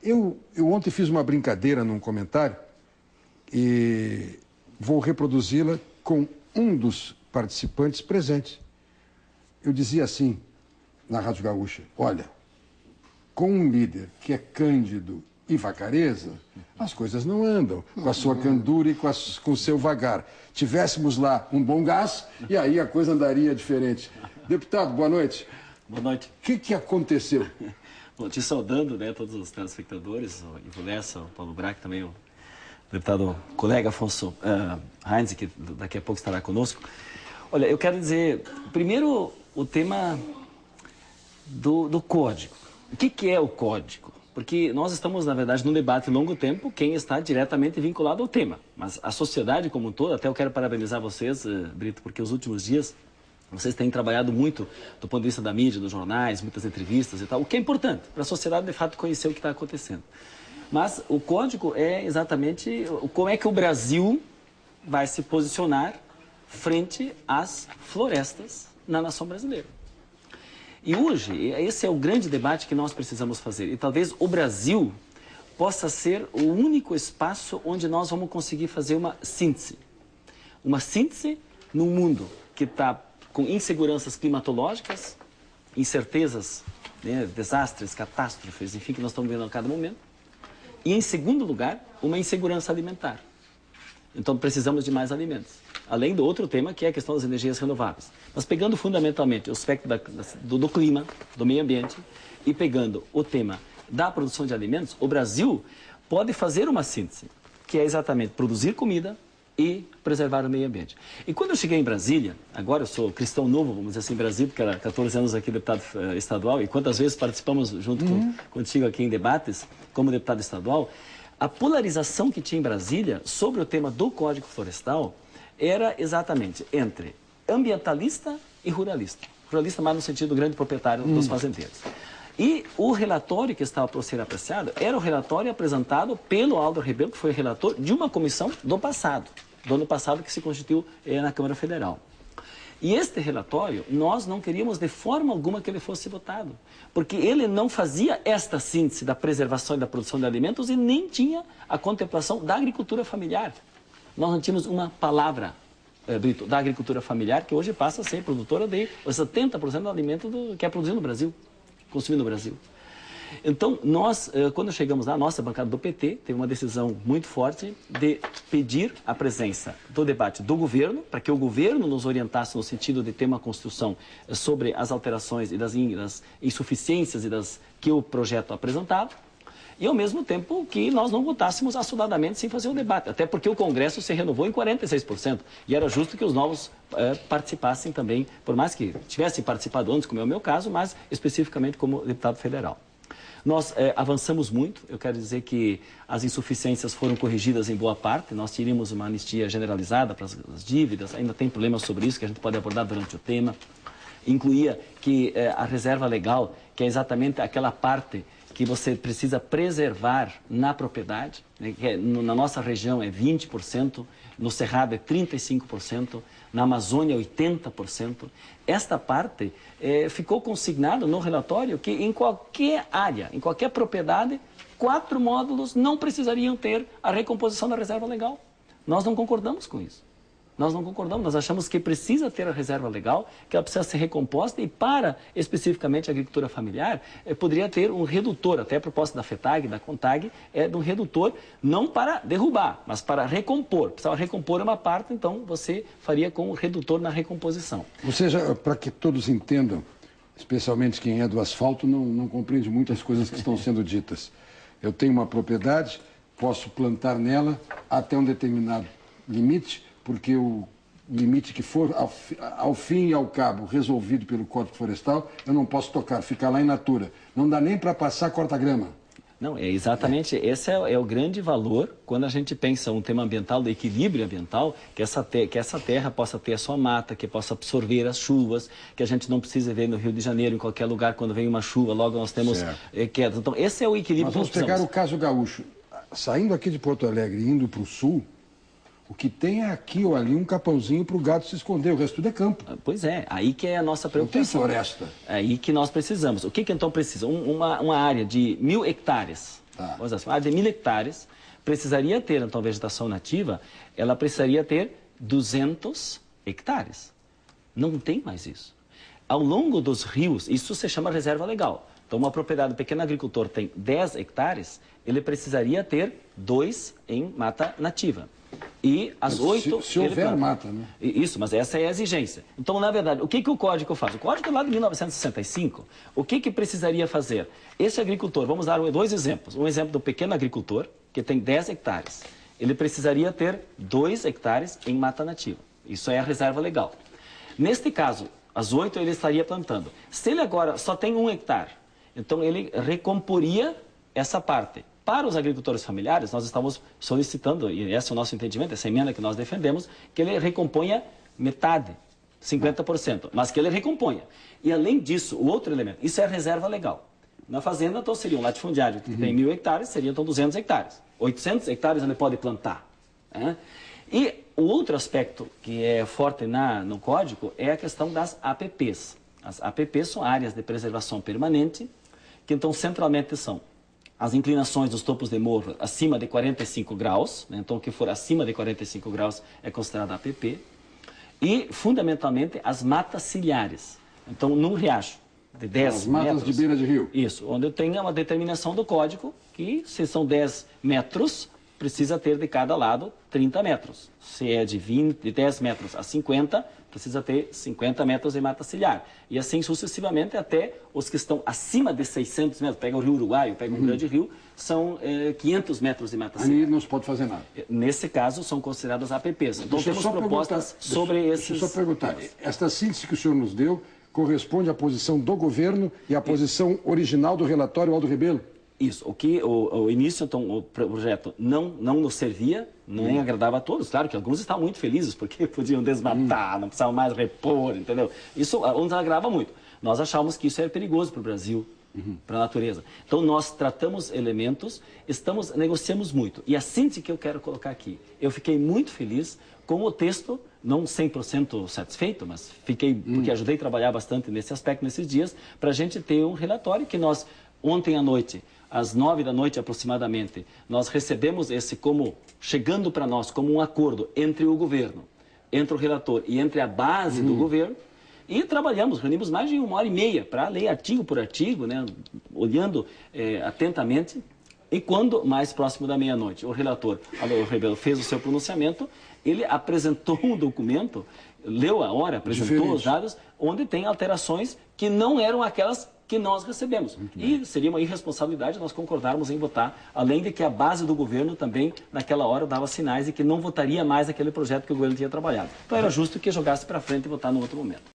Eu ontem fiz uma brincadeira num comentário e vou reproduzi-la com um dos participantes presentes. Eu dizia assim, na Rádio Gaúcha, olha, com um líder que é cândido e vagareza, as coisas não andam com a sua candura e com o seu vagar. Tivéssemos lá um bom gás e aí a coisa andaria diferente. Deputado, boa noite. Boa noite. O que aconteceu? Bom, te saudando, né, todos os telespectadores, o Ivo Lessa, o Paulo Braque, também o deputado colega Afonso Heinz, que daqui a pouco estará conosco. Olha, eu quero dizer, primeiro, o tema do código. O que é o código? Porque nós estamos, na verdade, num debate longo tempo, quem está diretamente vinculado ao tema. Mas a sociedade como um todo, até eu quero parabenizar vocês, Brito, porque os últimos dias vocês têm trabalhado muito do ponto de vista da mídia, dos jornais, muitas entrevistas e tal, o que é importante para a sociedade, de fato, conhecer o que está acontecendo. Mas o código é exatamente como é que o Brasil vai se posicionar frente às florestas na nação brasileira. E hoje, esse é o grande debate que nós precisamos fazer. E talvez o Brasil possa ser o único espaço onde nós vamos conseguir fazer uma síntese. Uma síntese num mundo que está com inseguranças climatológicas, incertezas, né, desastres, catástrofes, enfim, que nós estamos vendo a cada momento. E, em segundo lugar, uma insegurança alimentar. Então, precisamos de mais alimentos. Além do outro tema, que é a questão das energias renováveis. Mas pegando fundamentalmente o aspecto do clima, do meio ambiente, e pegando o tema da produção de alimentos, o Brasil pode fazer uma síntese, que é exatamente produzir comida e preservar o meio ambiente. E quando eu cheguei em Brasília, agora eu sou cristão novo, vamos dizer assim, em Brasília, porque era 14 anos aqui deputado estadual, e quantas vezes participamos junto contigo aqui em debates, como deputado estadual, a polarização que tinha em Brasília sobre o tema do Código Florestal era exatamente entre ambientalista e ruralista. Ruralista mais no sentido do grande proprietário dos fazendeiros. E o relatório que estava para ser apreciado era o relatório apresentado pelo Aldo Rebelo, que foi relator de uma comissão do ano passado, que se constituiu na Câmara Federal. E este relatório, nós não queríamos de forma alguma que ele fosse votado, porque ele não fazia esta síntese da preservação e da produção de alimentos e nem tinha a contemplação da agricultura familiar. Nós não tínhamos uma palavra, Brito, da agricultura familiar, que hoje passa a ser produtora de 70% do alimento que é produzido no Brasil, consumido no Brasil. Então, nós, quando chegamos lá, a nossa bancada do PT teve uma decisão muito forte de pedir a presença do debate do governo, para que o governo nos orientasse no sentido de ter uma construção sobre as alterações e das insuficiências que o projeto apresentava, e ao mesmo tempo que nós não votássemos assodadamente sem fazer o debate, até porque o Congresso se renovou em 46%, e era justo que os novos participassem também, por mais que tivessem participado antes, como é o meu caso, mas especificamente como deputado federal. Nós avançamos muito, eu quero dizer que as insuficiências foram corrigidas em boa parte, nós teríamos uma anistia generalizada para as dívidas, ainda tem problemas sobre isso que a gente pode abordar durante o tema. Incluía que a reserva legal, que é exatamente aquela parte que você precisa preservar na propriedade, né, que na nossa região é 20%, no Cerrado é 35%, na Amazônia 80%. Esta parte ficou consignado no relatório que em qualquer área, em qualquer propriedade, 4 módulos não precisariam ter a recomposição da reserva legal. Nós não concordamos com isso. Nós não concordamos, nós achamos que precisa ter a reserva legal, que ela precisa ser recomposta e para, especificamente, a agricultura familiar, poderia ter um redutor, até a proposta da FETAG, da CONTAG, é de um redutor não para derrubar, mas para recompor. Precisava recompor uma parte, então você faria com o redutor na recomposição. Ou seja, para que todos entendam, especialmente quem é do asfalto, não compreende muitas coisas que estão sendo ditas. Eu tenho uma propriedade, posso plantar nela até um determinado limite, porque o limite que for, ao fim e ao cabo, resolvido pelo Código Florestal, eu não posso tocar, ficar lá in natura. Não dá nem para passar corta-grama. Não, é exatamente, esse é o grande valor quando a gente pensa um tema ambiental, do equilíbrio ambiental, que essa terra possa ter a sua mata, que possa absorver as chuvas, que a gente não precisa ver no Rio de Janeiro, em qualquer lugar, quando vem uma chuva, logo nós temos quedas. Então, esse é o equilíbrio. Nós vamos pegar o caso gaúcho. Saindo aqui de Porto Alegre e indo para o sul, o que tem é aqui ou ali um capãozinho para o gado se esconder, o resto tudo é campo. Pois é, aí que é a nossa preocupação. Não tem floresta. Aí que nós precisamos. O que então precisa? Uma área de 1000 hectares Vamos dizer assim, uma área de 1.000 hectares precisaria ter, então, vegetação nativa, ela precisaria ter 200 hectares. Não tem mais isso. Ao longo dos rios, isso se chama reserva legal. Então, uma propriedade, um pequeno agricultor tem 10 hectares, ele precisaria ter 2 em mata nativa. E as 8... Se houver mata, né? Isso, mas essa é a exigência. Então, na verdade, o que o Código faz? O Código é lá de 1965. O que precisaria fazer? Esse agricultor, vamos dar 2 exemplos. Um exemplo do pequeno agricultor, que tem 10 hectares. Ele precisaria ter 2 hectares em mata nativa. Isso é a reserva legal. Neste caso, as 8 ele estaria plantando. Se ele agora só tem 1 hectare, então ele recomporia essa parte. Para os agricultores familiares, nós estamos solicitando, e esse é o nosso entendimento, essa emenda que nós defendemos, que ele recomponha metade, 50%, mas que ele recomponha. E além disso, o outro elemento, isso é a reserva legal. Na fazenda, então, seria um latifundiário que tem 1.000 hectares, seria então 200 hectares. 800 hectares ele pode plantar. Né? E o outro aspecto que é forte no Código é a questão das APPs. As APPs são áreas de preservação permanente, que então centralmente são as inclinações dos topos de morro acima de 45 graus, né? Então o que for acima de 45 graus é considerado APP, e fundamentalmente as matas ciliares. Então num riacho de 10 as matas metros, de beira de rio. Isso, onde eu tenho uma determinação do Código que se são 10 metros, precisa ter de cada lado 30 metros. Se é de 10 metros a 50, precisa ter 50 metros de mata ciliar. E assim sucessivamente até os que estão acima de 600 metros, pega o Rio Uruguai, pega um grande rio, são 500 metros de mata ciliar. Ali não se pode fazer nada. Nesse caso, são consideradas APPs. Então temos propostas sobre esses... Deixa eu só perguntar, esta síntese que o senhor nos deu corresponde à posição do governo e à posição original do relatório Aldo Rebelo? Isso, o início, então, o projeto não nos servia, nem agradava a todos. Claro que alguns estavam muito felizes porque podiam desmatar, não precisavam mais repor, entendeu? Isso nos agradava muito. Nós achávamos que isso era perigoso para o Brasil, para a natureza. Então, nós tratamos elementos, negociamos muito. E a síntese que eu quero colocar aqui, eu fiquei muito feliz com o texto, não 100% satisfeito, mas fiquei, porque ajudei a trabalhar bastante nesse aspecto, nesses dias, para a gente ter um relatório que nós, ontem à noite, às 9 da noite aproximadamente, nós recebemos esse chegando para nós como um acordo entre o governo, entre o relator e entre a base do governo, e trabalhamos, reunimos mais de 1h30 para ler artigo por artigo, né, olhando atentamente, e quando, mais próximo da meia-noite, o relator, Aldo Rebelo, fez o seu pronunciamento, ele apresentou um documento, leu a hora, apresentou os dados, onde tem alterações que não eram aquelas que nós recebemos. E seria uma irresponsabilidade nós concordarmos em votar, além de que a base do governo também, naquela hora, dava sinais de que não votaria mais aquele projeto que o governo tinha trabalhado. Então era justo que jogasse para frente e votar no outro momento.